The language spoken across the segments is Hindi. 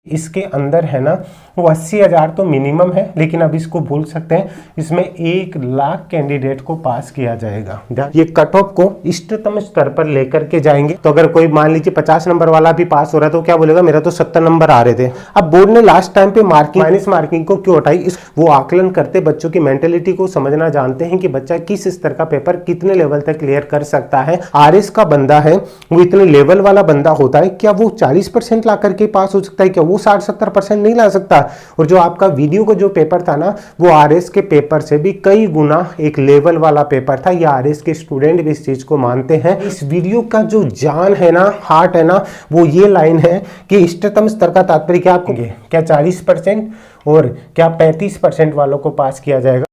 इसके अंदर है ना वो 80,000 तो मिनिमम है, लेकिन अब इसको भूल सकते हैं, इसमें 1,00,000 कैंडिडेट को पास किया जाएगा। ये कट ऑफ को इष्टतम स्तर पर लेकर के जाएंगे। तो अगर कोई मान लीजिए 50 नंबर वाला भी पास हो रहा है तो क्या बोलेगा, मेरा तो 70 नंबर आ रहे थे। अब बोर्ड ने लास्ट टाइम पे मार्किंग माइनस मार्किंग को क्यों हटाई, वो आकलन करते बच्चों की मेंटेलिटी को समझना जानते हैं कि बच्चा किस स्तर का पेपर कितने लेवल तक क्लियर कर सकता है। आरएस का बंदा है वो इतने लेवल वाला बंदा होता है, क्या वो 40% ला करके पास हो सकता है, क्या वो 60-70% नहीं ला सकता। और जो आपका वीडियो का जो पेपर था ना, वो आरएस के पेपर से भी कई गुना एक लेवल वाला पेपर था। ये आरएस के स्टूडेंट भी इस चीज को मानते हैं। इस वीडियो का जो जान है ना, हार्ट है ना, वो ये लाइन है कि इष्टतम स्तर का तात्पर्य क्या आपको क्या 40% और क्या 35% वालों को पास किया जाएगा।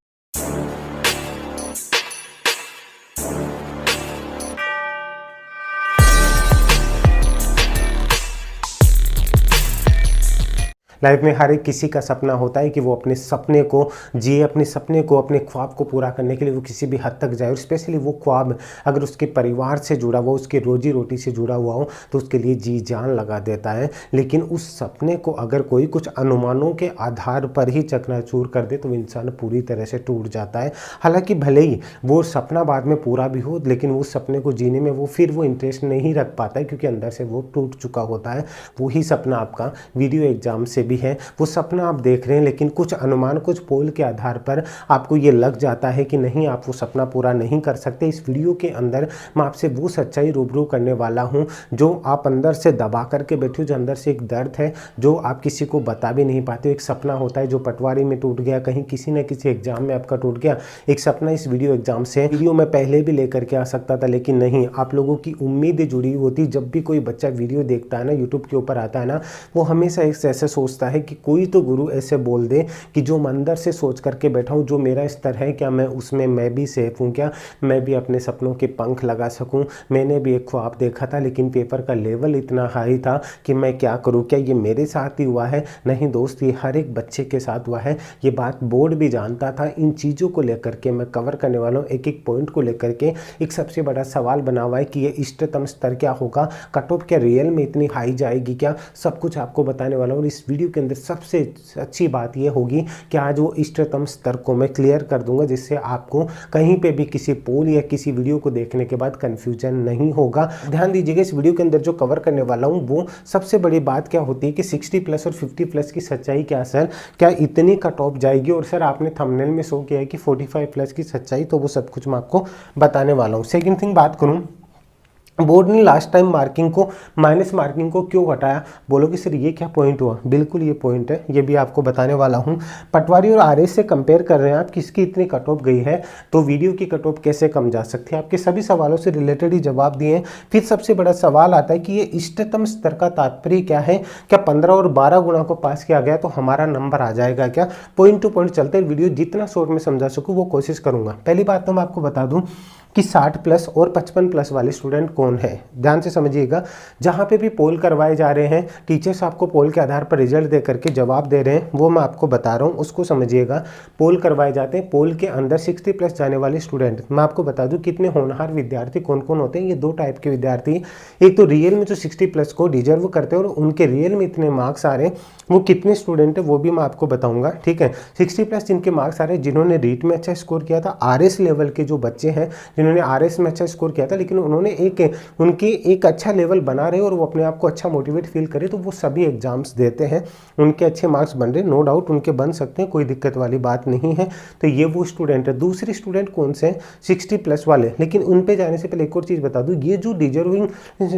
लाइफ में हर एक किसी का सपना होता है कि वो अपने सपने को जिए, अपने सपने को, अपने ख्वाब को पूरा करने के लिए वो किसी भी हद तक जाए। और स्पेशली वो ख्वाब अगर उसके परिवार से जुड़ा हुआ, उसके रोजी रोटी से जुड़ा हुआ हो तो उसके लिए जी जान लगा देता है। लेकिन उस सपने को अगर कोई कुछ अनुमानों के आधार पर ही चकनाचूर कर दे तो इंसान पूरी तरह से टूट जाता है। हालांकि भले ही वो सपना बाद में पूरा भी हो, लेकिन उस सपने को जीने में वो फिर वो इंटरेस्ट नहीं रख पाता है, क्योंकि अंदर से वो टूट चुका होता है। वही सपना आपका वीडियो एग्जाम से भी है। वो सपना आप देख रहे हैं, लेकिन कुछ अनुमान, कुछ पोल के आधार पर आपको ये लग जाता है कि नहीं, आप वो सपना पूरा नहीं कर सकते। इस वीडियो के अंदर मैं आपसे वो सच्चाई रूबरू करने वाला हूं जो आप अंदर से दबा करके बैठे हो, जो अंदर से एक दर्द है जो आप किसी को बता भी नहीं पाते हो। एक सपना होता है जो पटवारी में टूट गया, कहीं किसी न किसी एग्जाम में आपका टूट गया। एक सपना इस वीडियो एग्जाम से वीडियो में पहले भी लेकर के आ सकता था, लेकिन नहीं, आप लोगों की उम्मीदें जुड़ी होती। जब भी कोई बच्चा वीडियो देखता है ना, यूट्यूब के ऊपर आता है ना, वो हमेशा ऐसे सोचता है कि कोई तो गुरु ऐसे बोल दे कि जो मैं अंदर से सोच करके बैठा हूँ, जो मेरा स्तर है, क्या मैं उसमें मैं भी सेफ हूँ, क्या मैं भी अपने सपनों के पंख लगा सकूँ। मैंने भी एक ख्वाब देखा था, लेकिन पेपर का लेवल इतना हाई था कि मैं क्या करूँ, क्या ये मेरे साथ ही हुआ है। नहीं दोस्त, ये हर एक बच्चे के साथ हुआ है। ये बात बोर्ड भी जानता था। इन चीज़ों को लेकर के मैं कवर करने वाला हूँ, एक एक पॉइंट को लेकर के। एक सबसे बड़ा सवाल बना हुआ है कि ये इष्टतम स्तर क्या होगा, कट ऑफ क्या रियल में इतनी हाई जाएगी क्या, सब कुछ आपको बताने वाला हूँ। और इस वीडियो के अंदर सबसे अच्छी बात यह होगी कि आज वो इष्टतम स्तर को मैं क्लियर कर दूंगा, जिससे आपको कहीं पे भी किसी पोल या किसी वीडियो को देखने के बाद कंफ्यूजन नहीं होगा। ध्यान दीजिएगा, इस वीडियो के अंदर जो कवर करने वाला हूं वो सबसे बड़ी बात क्या होती है कि 60 प्लस और 50 प्लस की सच्चाई क्या सर, क्या इतनी कट ऑफ जाएगी। और सर आपने थंबनेल में शो किया है कि 45 प्लस की सच्चाई, तो वो सब कुछ मैं आपको बताने वाला हूँ। सेकेंड थिंग बात करूँ, बोर्ड ने लास्ट टाइम मार्किंग को, माइनस मार्किंग को क्यों हटाया। बोलोगे सर ये क्या पॉइंट हुआ, बिल्कुल ये पॉइंट है, ये भी आपको बताने वाला हूँ। पटवारी और आरएस से कंपेयर कर रहे हैं आप, किसकी इतनी कट ऑफ गई है, तो वीडियो की कट ऑफ कैसे कम जा सकती है। आपके सभी सवालों से रिलेटेड ही जवाब दिए। फिर सबसे बड़ा सवाल आता है कि ये इष्टतम स्तर का तात्पर्य क्या है, क्या 15 और 12 गुणा को पास किया गया तो हमारा नंबर आ जाएगा क्या। पॉइंट टू पॉइंट चलते हैं, वीडियो जितना शॉर्ट में समझा सकूँ वो कोशिश करूँगा। पहली बात तो मैं आपको बता दूँ कि 60 प्लस और 55 प्लस वाले स्टूडेंट कौन है, ध्यान से समझिएगा। जहाँ पे भी पोल करवाए जा रहे हैं, टीचर्स आपको पोल के आधार पर रिजल्ट दे करके जवाब दे रहे हैं, वो मैं आपको बता रहा हूँ, उसको समझिएगा। पोल करवाए जाते हैं, पोल के अंदर 60 प्लस जाने वाले स्टूडेंट, मैं आपको बता दूँ कितने होनहार विद्यार्थी कौन कौन होते हैं। ये दो टाइप के विद्यार्थी, एक तो रियल में जो 60 प्लस को डिजर्व करते हैं और उनके रियल में इतने मार्क्स आ रहे हैं, वो कितने स्टूडेंट है वो भी मैं आपको बताऊंगा, ठीक है। 60 प्लस जिनके मार्क्स आ रहे हैं, जिन्होंने रीट में अच्छा स्कोर किया था, आरएस लेवल के जो बच्चे हैं जिन्होंने आरएस में अच्छा स्कोर किया था, लेकिन उन्होंने एक अच्छा लेवल बना रहे और वो अपने आप को अच्छा मोटिवेट फील करे, तो वो सभी एग्जाम्स देते हैं, उनके अच्छे मार्क्स बन रहे, नो डाउट उनके बन सकते हैं, कोई दिक्कत वाली बात नहीं है। तो ये वो स्टूडेंट है। दूसरे स्टूडेंट कौन से हैं, 60 प्लस वाले। लेकिन उन पे जाने से पहले एक और चीज़ बता दूँ, ये जो डिजर्विंग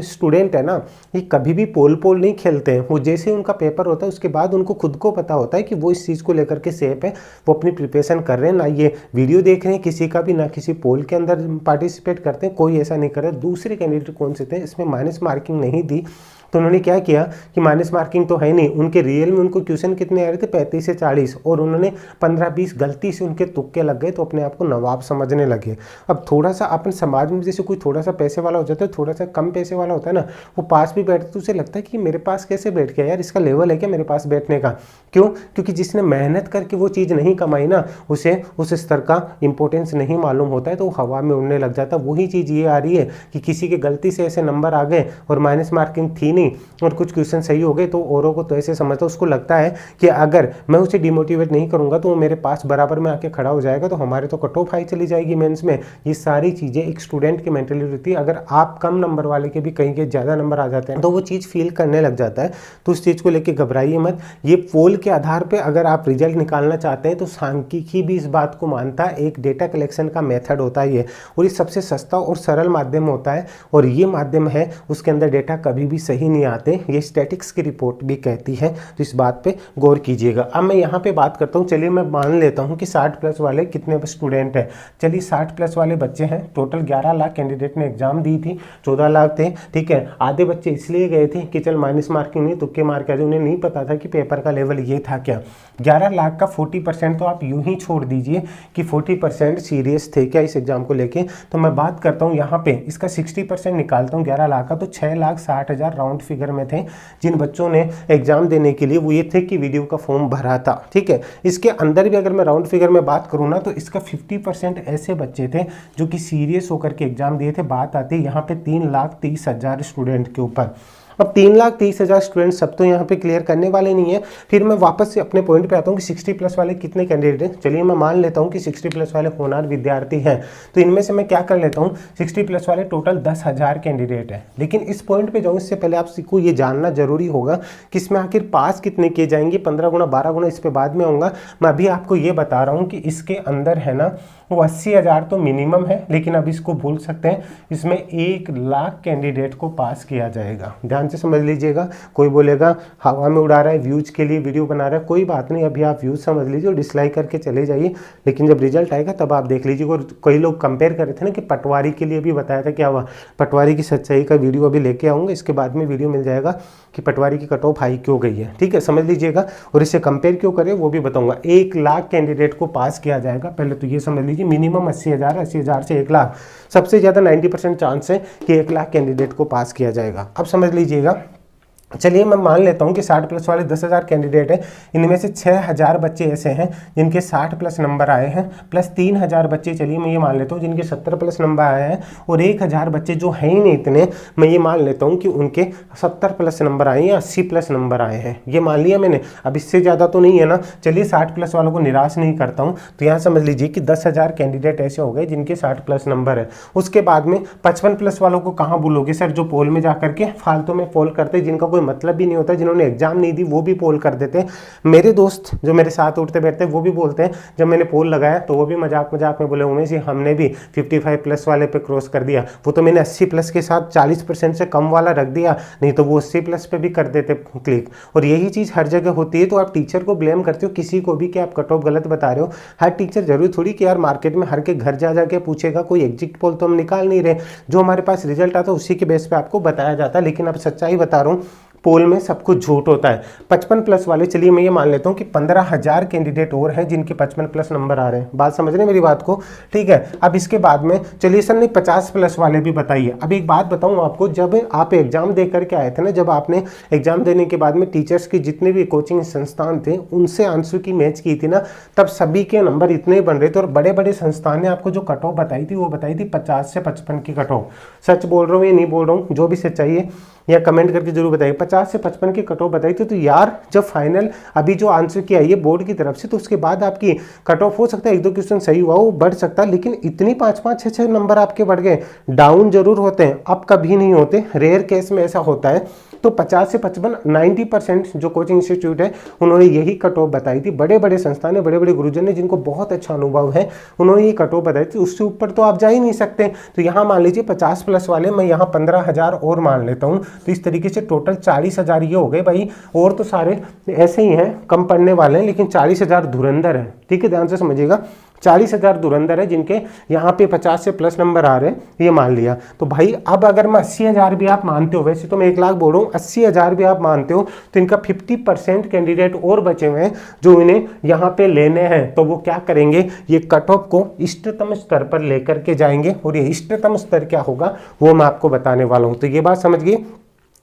स्टूडेंट है ना, ये कभी भी पोल नहीं खेलते हैं। वो जैसे उनका पेपर होता है उसके बाद उनको खुद को पता होता है कि वो इस चीज़ को लेकर के सेफ है, वो अपनी प्रिपरेशन कर रहे हैं, ना ये वीडियो देख रहे हैं किसी का भी, ना किसी पोल के अंदर पार्टिसिपेट करते हैं, कोई ऐसा नहीं कर रहा। दूसरे कैंडिडेट कौन से थे, इसमें माइनस मार्किंग नहीं दी, तो उन्होंने क्या किया कि माइनस मार्किंग तो है नहीं, उनके रियल में उनको क्वेश्चन कितने आ रहे थे, 35 से 40, और उन्होंने 15-20 गलती से उनके तुक्के लग गए, तो अपने आप को नवाब समझने लगे। अब थोड़ा सा अपन समाज में जैसे कोई थोड़ा सा पैसे वाला हो जाता है, थोड़ा सा कम पैसे वाला होता है ना, वो पास भी बैठता तो उसे लगता है कि मेरे पास कैसे बैठ गया यार, इसका लेवल है क्या मेरे पास बैठने का। क्यों, क्योंकि जिसने मेहनत करके वो चीज़ नहीं कमाई ना, उसे उस स्तर का इंपॉर्टेंस नहीं मालूम होता है, तो वो हवा में उड़ने लग जाता। वही चीज़ ये आ रही है कि किसी के गलती से ऐसे नंबर आ गए और माइनस मार्किंग थी नहीं और कुछ क्वेश्चन सही हो गए तो औरों को तो ऐसे समझता, उसको लगता है कि अगर मैं उसे डिमोटिवेट नहीं करूंगा तो वो मेरे पास बराबर में आके खड़ा हो जाएगा, तो हमारे तो कट ऑफ हाई चली जाएगी मेंस में। ये सारी चीज़ें एक स्टूडेंट की मेंटलिटी होती है। अगर आप कम नंबर वाले के भी कहीं के ज़्यादा नंबर आ जाते हैं तो वो चीज़ फील करने लग जाता है, तो उस चीज़ को लेकर घबराइए मत। ये पोल के आधार पर अगर आप रिजल्ट निकालना चाहते हैं तो सांख्यिकी भी इस बात को मानता है, एक डेटा कलेक्शन का मेथड होता है ये, और ये सबसे सस्ता और सरल माध्यम होता है, और ये माध्यम है उसके अंदर डेटा कभी भी सही नहीं आते, ये स्टैटिक्स की रिपोर्ट भी कहती है, तो इस बात पे गौर कीजिएगा। अब मैं यहाँ पे बात करता हूँ, चलिए मैं मान लेता हूँ कि 60 प्लस वाले कितने स्टूडेंट हैं। चलिए 60 प्लस वाले बच्चे हैं, टोटल 11 लाख कैंडिडेट ने एग्जाम दी थी, 14 लाख थे, ठीक है। आधे बच्चे इसलिए गए थे कि चल माइनस मार्किंग नहीं, तुक्के मार के, उन्हें नहीं पता था कि पेपर का लेवल ये था क्या। 11 लाख का 40% तो आप यूं ही छोड़ दीजिए कि 40% सीरियस थे क्या इस एग्जाम को लेके। तो मैं बात करता हूँ यहाँ पे इसका 60% निकालता हूँ 11 लाख का, तो 6,60,000 राउंड फिगर में थे जिन बच्चों ने एग्जाम देने के लिए वो ये थे कि वीडियो का फॉर्म भरा था, ठीक है। इसके अंदर भी अगर मैं राउंड फिगर में बात करूँ ना तो इसका 50% ऐसे बच्चे थे जो कि सीरियस होकर के एग्जाम दिए थे। बात आती है यहाँ पे 3,30,000 स्टूडेंट के ऊपर। अब 3,30,000 स्टूडेंट सब तो यहाँ पे क्लियर करने वाले नहीं है। फिर मैं वापस से अपने पॉइंट पे आता हूँ कि 60 प्लस वाले कितने कैंडिडेट हैं। चलिए मैं मान लेता हूँ कि 60 प्लस वाले होनहार विद्यार्थी हैं, तो इनमें से मैं क्या कर लेता हूँ, 60 प्लस वाले टोटल 10,000 कैंडिडेट हैं। लेकिन इस पॉइंट पे जाऊँ इससे पहले आपको ये जानना जरूरी होगा कि इसमें आखिर पास कितने किए जाएंगे, 15 गुना 12 गुना, इस पर बाद में आऊँगा। मैं अभी आपको ये बता रहा हूँ कि इसके अंदर है ना वो 80,000 तो मिनिमम है, लेकिन अब इसको भूल सकते हैं, इसमें 1 लाख कैंडिडेट को पास किया जाएगा। ध्यान से समझ लीजिएगा। कोई बोलेगा हवा में उड़ा रहा है, व्यूज के लिए वीडियो बना रहा है, कोई बात नहीं, अभी आप व्यूज समझ लीजिए और डिसलाइक करके चले जाइए, लेकिन जब रिजल्ट आएगा तब आप देख लीजिएगा। और कई लोग कंपेयर कर रहे थे ना कि पटवारी के लिए भी बताया था, क्या हुआ, पटवारी की सच्चाई का वीडियो अभी लेके आऊँगा, इसके बाद में वीडियो मिल जाएगा कि पटवारी की कट ऑफ हाई क्यों गई है, ठीक है, समझ लीजिएगा। और इससे कंपेयर क्यों करें वो भी बताऊंगा। 1 लाख कैंडिडेट को पास किया जाएगा, पहले तो ये समझ लीजिए। मिनिमम 80,000, 80,000 से 1 लाख, सबसे ज़्यादा 90% चांस है कि 1 लाख कैंडिडेट को पास किया जाएगा। अब समझ लीजिएगा। चलिए मैं मान लेता हूँ कि 60 प्लस वाले 10,000 कैंडिडेट हैं, इनमें से 6,000 बच्चे ऐसे हैं जिनके 60 प्लस नंबर आए हैं, प्लस 3,000 बच्चे, चलिए मैं ये मान लेता हूँ, जिनके 70 प्लस नंबर आए हैं, और 1,000 बच्चे जो हैं ही नहीं इतने, मैं ये मान लेता हूँ कि उनके 70 प्लस नंबर आए या 80 प्लस नंबर आए हैं, ये मान लिया मैंने। अब इससे ज़्यादा तो नहीं है ना। चलिए 60 प्लस वालों को निराश नहीं करता हूँ, तो यहाँ समझ लीजिए कि 10,000 कैंडिडेट ऐसे हो गए जिनके 60 प्लस नंबर है। उसके बाद में 55 प्लस वालों को कहाँ भूलोगे सर, जो पोल में जा करके फालतू में पोल करते, जिनका कोई मतलब भी नहीं होता, जिन्होंने एग्जाम नहीं दी वो भी पोल कर देते हैं। मेरे दोस्त जो मेरे साथ उठते बैठते हैं वो भी बोलते हैं, जब मैंने पोल लगाया तो वो भी मजाक मजाक में बोले, उमेश जी हमने भी 55 प्लस वाले पे क्रॉस कर दिया, वो तो मैंने 80 प्लस के साथ 40% से कम वाला रख दिया, नहीं तो वो 80 प्लस पे भी कर देते क्लिक। और यही चीज़ हर जगह होती है। तो आप टीचर को ब्लेम करते हो किसी को भी कि आप कट ऑफ गलत बता रहे हो। हर टीचर जरूरी थोड़ी कि यार मार्केट में हर के घर जा जाके पूछेगा, कोई एग्जिट पोल तो हम निकाल नहीं रहे, जो हमारे पास रिजल्ट आता है उसी के बेस पे आपको बताया जाता है। लेकिन अब सच्चाई बता रहा हूँ, पोल में सब कुछ झूठ होता है। 55 प्लस वाले, चलिए मैं ये मान लेता हूँ कि 15,000 कैंडिडेट और हैं जिनके 55 प्लस नंबर आ रहे हैं। बात समझ रहे हैं मेरी बात को, ठीक है। अब इसके बाद में चलिए सर नहीं 50 प्लस वाले भी बताइए। अब एक बात बताऊँ आपको, जब आप एग्जाम दे करके आए थे ना, जब आपने एग्जाम देने के बाद में टीचर्स की जितने भी कोचिंग संस्थान थे उनसे आंसर की मैच की थी ना, तब सभी के नंबर इतने बन रहे थे। और बड़े बड़े संस्थान ने आपको जो कट ऑफ बताई थी वो बताई थी 50 से 55 की कट ऑफ। सच बोल रहा हूँ या नहीं बोल रहा हूँ, जो भी सच्चाई है या कमेंट करके जरूर बताइए। 50 से 55 की कट ऑफ बताई थी। तो यार जब फाइनल अभी जो आंसर की आई है बोर्ड की तरफ से, तो उसके बाद आपकी कट ऑफ हो सकता है 1-2 क्वेश्चन सही हुआ वो बढ़ सकता है, लेकिन इतनी 5-5, 6-6 नंबर आपके बढ़ गए। डाउन जरूर होते हैं, अब कभी नहीं होते, रेयर केस में ऐसा होता है। तो 50 से 55, 90% जो कोचिंग इंस्टीट्यूट है उन्होंने यही कट ऑफ बताई थी। बड़े बड़े संस्थान है, बड़े बड़े गुरुजन ने जिनको बहुत अच्छा अनुभव है, उन्होंने ये कट ऑफ बताई थी। उससे ऊपर तो आप जा ही नहीं सकते। तो यहाँ मान लीजिए 50 प्लस वाले, मैं यहाँ 15,000 और मान लेता हूँ, तो इस तरीके से टोटल 40,000 ये हो गए भाई। और तो सारे ऐसे ही हैं, कम पढ़ने वाले हैं, लेकिन 40,000 धुरंधर है, ठीक है, ध्यान से समझिएगा। 40,000 धुरंधर है जिनके यहाँ पे 50 से प्लस नंबर आ रहे हैं, ये मान लिया। तो भाई अब अगर मैं 80,000 भी आप मानते हो, वैसे तो मैं 1 लाख बोल रहा हूँ, 80,000 भी आप मानते हो, तो इनका 50% कैंडिडेट और बचे हुए हैं जो इन्हें यहाँ पे लेने हैं। तो वो क्या करेंगे, ये कट ऑफ को इष्टतम स्तर पर लेकर के जाएंगे। और ये इष्टतम स्तर क्या होगा वो मैं आपको बताने वाला हूँ। तो ये बात समझ गए।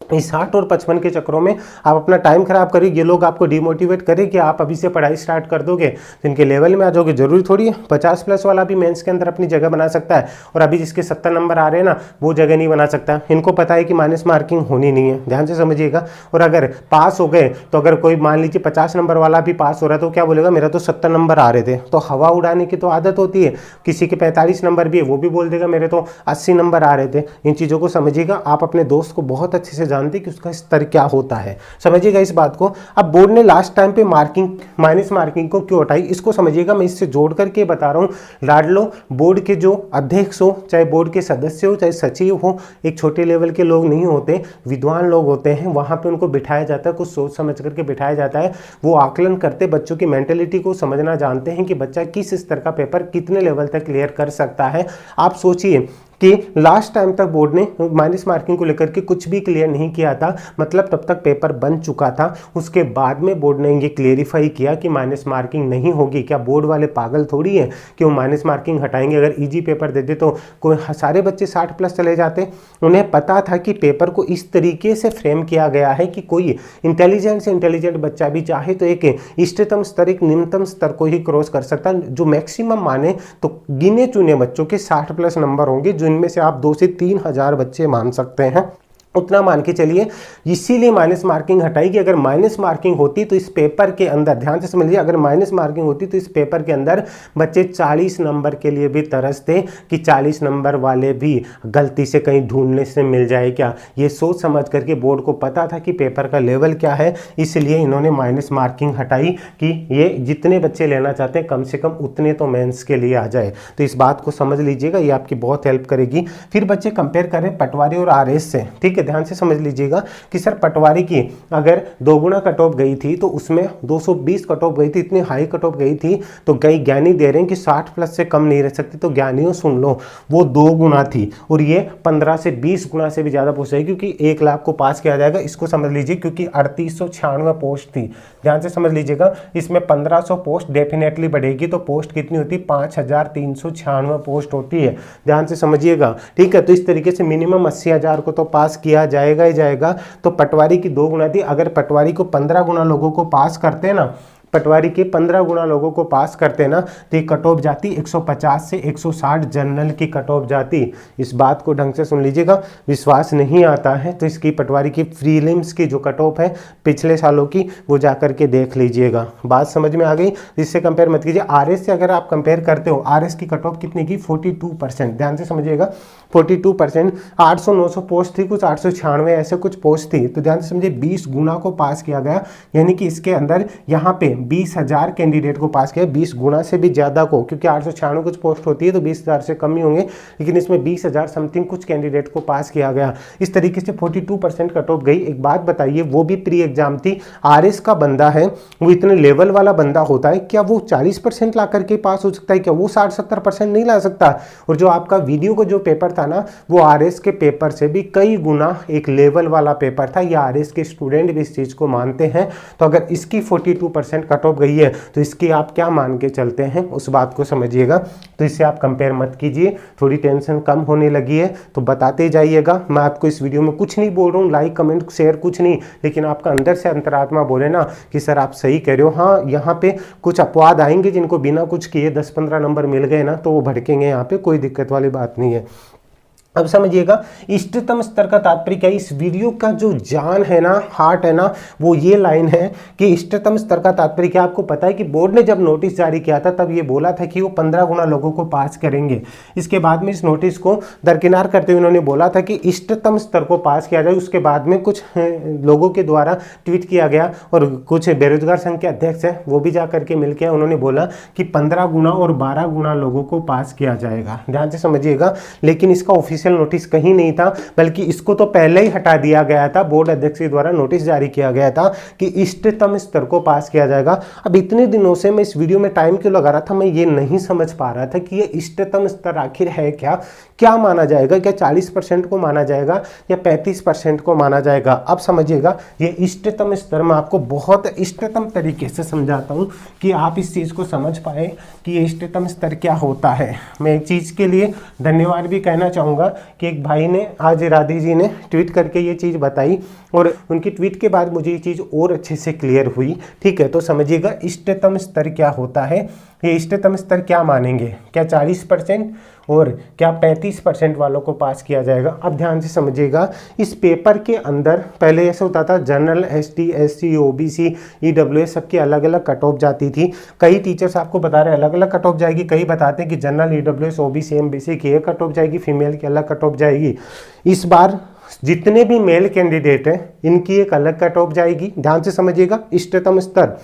इस 60 और 55 के चक्करों में आप अपना टाइम खराब करें, ये लोग आपको डिमोटिवेट करें कि आप अभी से पढ़ाई स्टार्ट कर दोगे तो इनके लेवल में आ जाओगे। जरूरी थोड़ी है 50+ वाला भी मेंस के अंदर अपनी जगह बना सकता है और अभी जिसके 70 नंबर आ रहे हैं ना वो जगह नहीं बना सकता। इनको पता है कि माइनस मार्किंग होनी नहीं है, ध्यान से समझिएगा। और अगर पास हो गए तो अगर कोई मान लीजिए 50 नंबर वाला भी पास हो रहा है तो क्या बोलेगा, मेरा तो 70 नंबर आ रहे थे। तो हवा उड़ाने की तो आदत होती है, किसी के 45 नंबर भी है वो भी बोल देगा मेरे तो 80 नंबर आ रहे थे। इन चीज़ों को समझिएगा। आप अपने दोस्त को बहुत अच्छे से जानते कि उसका स्तर क्या होता है, समझिएगा इस बात को। अब बोर्ड ने लास्ट टाइम पे मार्किंग माइनस मार्किंग को क्यों हटाई इसको समझिएगा। मैं इससे जोड़ करके बता रहा हूँ। लाडलो बोर्ड के जो अध्यक्ष हो, चाहे बोर्ड के सदस्य हो, चाहे सचिव हो, एक छोटे लेवल के लोग नहीं होते, विद्वान लोग होते हैं। वहां पे उनको बिठाया जाता है, कुछ सोच समझ करके बिठाया जाता है। वो आकलन करते बच्चों की मेंटेलिटी को समझना जानते हैं कि बच्चा किस स्तर का पेपर कितने लेवल तक क्लियर कर सकता है। आप सोचिए कि लास्ट टाइम तक बोर्ड ने माइनस मार्किंग को लेकर के कुछ भी क्लियर नहीं किया था, मतलब तब तक पेपर बन चुका था। उसके बाद में बोर्ड ने ये क्लियरिफाई किया कि माइनस मार्किंग नहीं होगी। क्या बोर्ड वाले पागल थोड़ी है कि वो माइनस मार्किंग हटाएंगे। अगर इजी पेपर देते तो कोई सारे बच्चे 60+ चले जाते। उन्हें पता था कि पेपर को इस तरीके से फ्रेम किया गया है कि कोई इंटेलिजेंट से इंटेलिजेंट बच्चा भी चाहे तो एक इष्टतम स्तर, एक निम्नतम स्तर को ही क्रॉस कर सकता है। जो मैक्सिमम माने तो गिने चुने बच्चों के 60+ नंबर होंगे, इनमें से आप 2 से 3 हजार बच्चे मान सकते हैं, उतना मान के चलिए। इसीलिए माइनस मार्किंग हटाई कि अगर माइनस मार्किंग होती तो इस पेपर के अंदर, ध्यान से समझिए, अगर माइनस मार्किंग होती तो इस पेपर के अंदर बच्चे 40 नंबर के लिए भी तरसते कि 40 नंबर वाले भी गलती से कहीं ढूंढने से मिल जाए क्या। ये सोच समझ करके बोर्ड को पता था कि पेपर का लेवल क्या है, इसलिए इन्होंने माइनस मार्किंग हटाई कि ये जितने बच्चे लेना चाहते हैं कम से कम उतने तो मेंस के लिए आ जाए। तो इस बात को समझ लीजिएगा, ये आपकी बहुत हेल्प करेगी। फिर बच्चे कंपेयर करें पटवारी और आरएस से, ठीक है। ध्यान से समझ लीजिएगा कि सर पटवारी की अगर 2 गुना कट ऑफ गई थी तो उसमें 220 कट ऑफ गई थी, इतनी हाई कट ऑफ गई थी तो कई ज्ञानी दे रहे हैं कि 60+ से कम नहीं रह सकती। तो ज्ञानियों सुन लो, वो 2 गुना थी और ये 15 से 20 गुना से भी ज्यादा पोस्ट है, क्योंकि 1 लाख को पास किया जाएगा। इसको समझ लीजिए, क्योंकि 3896 पोस्ट थी। ध्यान से समझ लीजिएगा, इसमें 1500 पोस्ट डेफिनेटली बढ़ेगी तो पोस्ट कितनी होती है, 5396 पोस्ट होती है। ध्यान से समझिएगा, ठीक है। तो इस तरीके से मिनिमम 80,000 को तो पास किया जाएगा ही जाएगा। तो पटवारी की 2 गुना थी। अगर पटवारी को 15 गुना लोगों को पास करते हैं ना, पटवारी के 15 गुना लोगों को पास करते ना तो ये कट ऑफ जाती 150 से 160 जनरल की कट ऑफ जाती। इस बात को ढंग से सुन लीजिएगा, विश्वास नहीं आता है तो इसकी पटवारी की प्रीलिम्स की जो कट ऑफ है पिछले सालों की वो जाकर के देख लीजिएगा। बात समझ में आ गई। इससे कंपेयर मत कीजिए। आरएस से अगर आप कंपेयर करते हो, आरएस की कट ऑफ कितनी की, 42%। ध्यान से समझिएगा, 42%। 800-900 पोस्ट थी, कुछ 896 ऐसे कुछ पोस्ट थी। तो ध्यान से समझिए, 20 गुना को पास किया गया, यानी कि इसके अंदर यहाँ पे 20,000 कैंडिडेट को पास किया, 20 गुना से भी ज्यादा को, क्योंकि 896 कुछ पोस्ट होती है तो 20,000 से कम ही होंगे, लेकिन इसमें 20,000 समथिंग कुछ कैंडिडेट को पास किया गया। इस तरीके से 42% कट ऑफ गई। एक बात बताइए, वो भी प्री एग्जाम थी। आरएस का बंदा है, वो इतने लेवल वाला बंदा होता है, क्या वो 40% ला करके पास हो सकता है? क्या वो 60-70% नहीं ला सकता? और जो आपका वीडियो का जो पेपर था ना, वो आरएस के पेपर से भी कई गुना एक लेवल वाला पेपर था। या आरएस के स्टूडेंट भी इस चीज को मानते हैं। तो अगर इसकी 42% कट ऑफ गई है तो इसकी आप क्या मान के चलते हैं, उस बात को समझिएगा। तो इससे आप कंपेयर मत कीजिए। थोड़ी टेंशन कम होने लगी है तो बताते जाइएगा। मैं आपको इस वीडियो में कुछ नहीं बोल रहा हूँ, लाइक कमेंट शेयर कुछ नहीं, लेकिन आपका अंदर से अंतरात्मा बोले ना कि सर आप सही कह रहे हो। हाँ, यहाँ पे कुछ अपवाद आएंगे जिनको बिना कुछ किए 10-15 नंबर मिल गए ना तो वो भड़केंगे, यहाँ पे कोई दिक्कत वाली बात नहीं है। अब समझिएगा, इष्टतम स्तर का तात्पर्य क्या है। इस वीडियो का जो जान है ना, हार्ट है ना, वो ये लाइन है कि इष्टतम स्तर का तात्पर्य क्या। आपको पता है कि बोर्ड ने जब नोटिस जारी किया था तब ये बोला था कि वो 15 गुना लोगों को पास करेंगे। इसके बाद में इस नोटिस को दरकिनार करते हुए उन्होंने बोला था कि इष्टतम स्तर को पास किया जाए। उसके बाद में कुछ लोगों के द्वारा ट्वीट किया गया और कुछ बेरोजगार संघ के अध्यक्ष हैं वो भी जा करके मिल के उन्होंने बोला कि 15 गुना और 12 गुना लोगों को पास किया जाएगा। ध्यान से समझिएगा, लेकिन इसका ऑफिशियल नोटिस कहीं नहीं था, बल्कि इसको तो पहले ही हटा दिया गया था। बोर्ड अध्यक्ष के द्वारा नोटिस जारी किया गया था कि इष्टतम स्तर को पास किया जाएगा। अब इतने दिनों से मैं इस वीडियो में टाइम क्यों लगा रहा था, मैं ये नहीं समझ पा रहा था कि ये इष्टतम स्तर आखिर है क्या माना जाएगा। क्या 40% को माना जाएगा या 35% को माना जाएगा। अब समझिएगा, ये इष्टतम स्तर मैं आपको बहुत इष्टतम तरीके से समझाता हूं कि आप इस चीज को समझ पाए कि ये इष्टतम स्तर क्या होता है। मैं एक चीज के लिए धन्यवाद भी कहना चाहूंगा कि एक भाई ने आज राधे जी ने ट्वीट करके ये चीज़ बताई और उनकी ट्वीट के बाद मुझे ये चीज़ और अच्छे से क्लियर हुई। ठीक है, तो समझिएगा इष्टतम स्तर क्या होता है। ये इष्टतम स्तर क्या मानेंगे, क्या 40% और क्या 35% वालों को पास किया जाएगा। अब ध्यान से समझिएगा, इस पेपर के अंदर पहले ऐसा होता था, general, ST, SC, OBC, EWS सबकी अलग अलग कट ऑफ जाती थी। कई टीचर्स आपको बता रहे हैं अलग अलग कट ऑफ जाएगी, कई बताते हैं कि जनरल, ईडब्ल्यूएस, ओबीसी, एमबीसी की एक कट ऑफ जाएगी, फीमेल की अलग कट ऑफ जाएगी। इस बार जितने भी मेल कैंडिडेट हैं इनकी एक अलग कट ऑफ जाएगी। ध्यान से समझिएगा, इष्टतम स्तर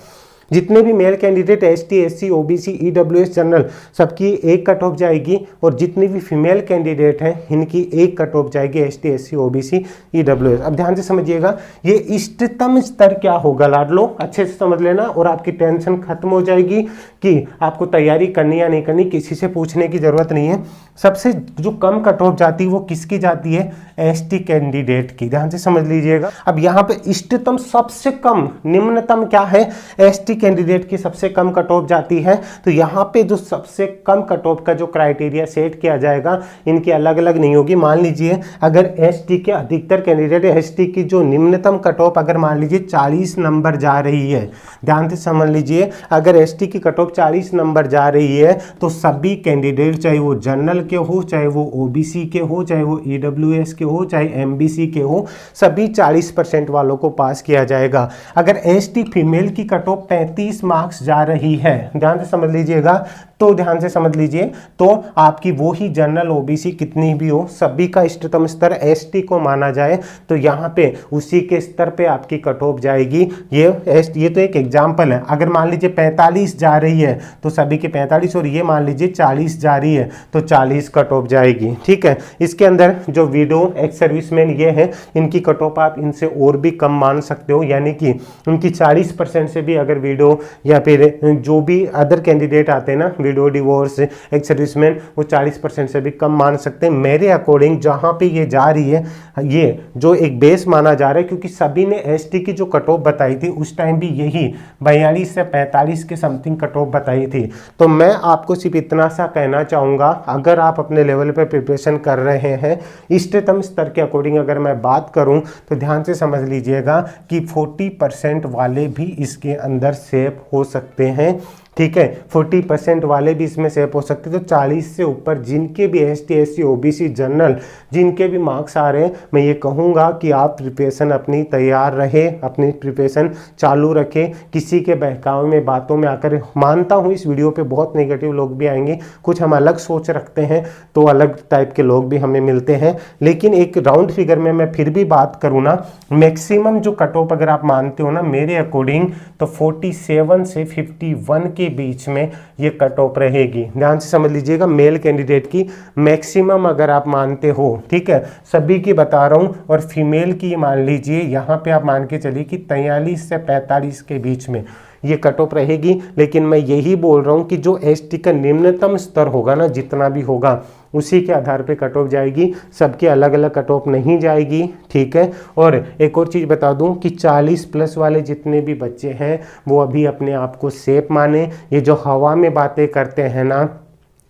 जितने भी male candidate ST, SC, OBC, EWS, general सबकी एक कट ऑफ जाएगी और जितनी भी फीमेल कैंडिडेट हैं इनकी एक कट ऑफ जाएगी, एसटी, एससी, ओबीसी, ईडब्ल्यूएस। अब ध्यान से समझिएगा, ये इष्टतम स्तर क्या होगा लाडलो, अच्छे से समझ लेना और आपकी टेंशन खत्म हो जाएगी कि आपको तैयारी करनी या नहीं करनी, किसी से पूछने की जरूरत नहीं है। सबसे जो कम कट ऑफ जाती है वो किसकी जाती है, एसटी कैंडिडेट की। ध्यान से समझ लीजिएगा। अब यहाँ पे इष्टतम सबसे कम, निम्नतम क्या है, एसटी कैंडिडेट की सबसे कम कट ऑफ जाती है। तो यहाँ पे जो सबसे कम कट ऑफ का जो क्राइटेरिया सेट किया जाएगा इनकी अलग अलग नहीं होगी। मान लीजिए अगर एसटी के अधिकतर कैंडिडेट, एसटी की जो निम्नतम कट ऑफ अगर मान लीजिए 40 नंबर जा रही है, ध्यान से समझ लीजिए, अगर एसटी की कट ऑफ 40 नंबर जा रही है तो सभी कैंडिडेट, चाहे वो जनरल के हो, चाहे वो ओबीसी के हो, चाहे वो ईडब्ल्यूएस के हो, चाहे एमबीसी के हो, सभी 40% वालों को पास किया जाएगा। अगर एसटी फीमेल की कट ऑफ 35 मार्क्स जा रही है, ध्यान से समझ लीजिएगा, तो ध्यान से समझ लीजिए, तो आपकी वो ही जनरल, ओबीसी कितनी भी हो, सभी का इष्टतम स्तर एसटी को माना जाए तो यहाँ पे उसी के स्तर पे आपकी कट ऑफ जाएगी। ये तो एक एग्जाम्पल है। अगर मान लीजिए 45 जा रही है तो सभी के 45 और ये मान लीजिए 40 जा रही है तो 40 कट ऑफ जाएगी। ठीक है, इसके अंदर जो विडो, एक्स सर्विसमैन ये है, इनकी कट ऑफ आप इनसे और भी कम मान सकते हो, यानी कि उनकी 40% से भी अगर विडो या फिर जो भी अदर कैंडिडेट आते हैं ना, विडो, डिवोर्स, एक्स सर्विसमैन, वो 40% से भी कम मान सकते हैं। मेरे अकॉर्डिंग जहां पे ये जा रही है, ये जो एक बेस माना जा रहा है, क्योंकि सभी ने एसटी की जो कट ऑफ बताई थी उस टाइम भी यही 42 से 45 के समथिंग कट ऑफ बताई थी। तो मैं आपको सिर्फ इतना सा कहना चाहूँगा, अगर आप अपने लेवल पे प्रिपरेशन कर रहे हैं, इष्टतम स्तर के अकॉर्डिंग अगर मैं बात करूं तो ध्यान से समझ लीजिएगा कि 40% वाले भी इसके अंदर सेफ हो सकते हैं। ठीक है, 40% वाले भी इसमें सेफ हो सकते हैं। तो 40 से ऊपर जिनके भी एसटी, एससी, ओबीसी, जनरल जिनके भी मार्क्स आ रहे हैं, मैं ये कहूँगा कि आप प्रिपरेशन अपनी तैयार रहे, अपनी प्रिपरेशन चालू रखें। किसी के बहकावे में, बातों में आकर, मानता हूँ इस वीडियो पे बहुत नेगेटिव लोग भी आएंगे, कुछ हम अलग सोच रखते हैं तो अलग टाइप के लोग भी हमें मिलते हैं, लेकिन एक राउंड फिगर में मैं फिर भी बात करूँ ना, मैक्सिमम जो कट ऑफ अगर आप मानते हो ना मेरे अकॉर्डिंग, तो 47 से 51 के बीच में ये कट ऑफ रहेगी। ध्यान से समझ लीजिएगा, मेल कैंडिडेट की मैक्सिमम अगर आप मानते हो, ठीक है, सभी की बता रहा हूं, और फीमेल की मान लीजिए यहाँ पे आप मान के चलिए कि 43 से 45 के बीच में ये कट ऑफ रहेगी। लेकिन मैं यही बोल रहा हूँ कि जो एसटी का निम्नतम स्तर होगा ना, जितना भी होगा उसी के आधार पे कट ऑफ जाएगी, सबके अलग अलग कट ऑफ नहीं जाएगी। ठीक है, और एक और चीज़ बता दूं कि 40 प्लस वाले जितने भी बच्चे हैं वो अभी अपने आप को सेफ माने। ये जो हवा में बातें करते हैं ना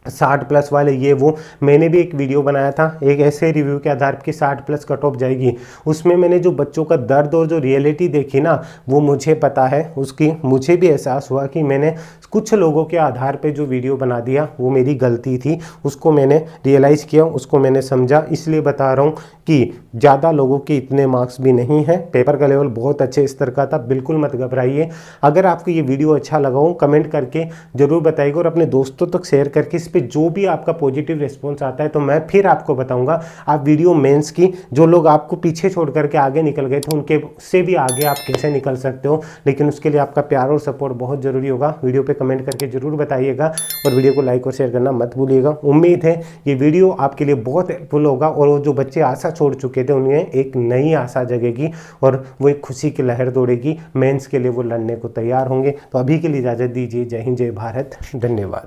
60 प्लस वाले, ये वो, मैंने भी एक वीडियो बनाया था एक ऐसे रिव्यू के आधार पर 60 प्लस कट ऑफ जाएगी। उसमें मैंने जो बच्चों का दर्द और जो रियलिटी देखी ना, वो मुझे पता है, उसकी मुझे भी एहसास हुआ कि मैंने कुछ लोगों के आधार पे जो वीडियो बना दिया वो मेरी गलती थी। उसको मैंने रियलाइज़ किया, उसको मैंने समझा, इसलिए बता रहा हूँ कि ज़्यादा लोगों के इतने मार्क्स भी नहीं हैं। पेपर का लेवल बहुत अच्छे स्तर का था, बिल्कुल मत घबराइए। अगर आपको ये वीडियो अच्छा लगा हो कमेंट करके ज़रूर बताइएगा और अपने दोस्तों तक शेयर करके पे जो भी आपका पॉजिटिव रिस्पॉन्स आता है तो मैं फिर आपको बताऊंगा। आप वीडियो मेंस की, जो लोग आपको पीछे छोड़ करके आगे निकल गए थे उनके से भी आगे आप कैसे निकल सकते हो, लेकिन उसके लिए आपका प्यार और सपोर्ट बहुत जरूरी होगा। वीडियो पे कमेंट करके जरूर बताइएगा और वीडियो को लाइक और शेयर करना मत भूलिएगा। उम्मीद है ये वीडियो आपके लिए बहुत हेल्पफुल होगा और जो बच्चे आशा छोड़ चुके थे उन्हें एक नई आशा जगेगी और वो एक खुशी की लहर दौड़ेगी। मेंस के लिए वो लड़ने को तैयार होंगे। तो अभी के लिए इजाज़त दीजिए। जय हिंद, जय भारत, धन्यवाद।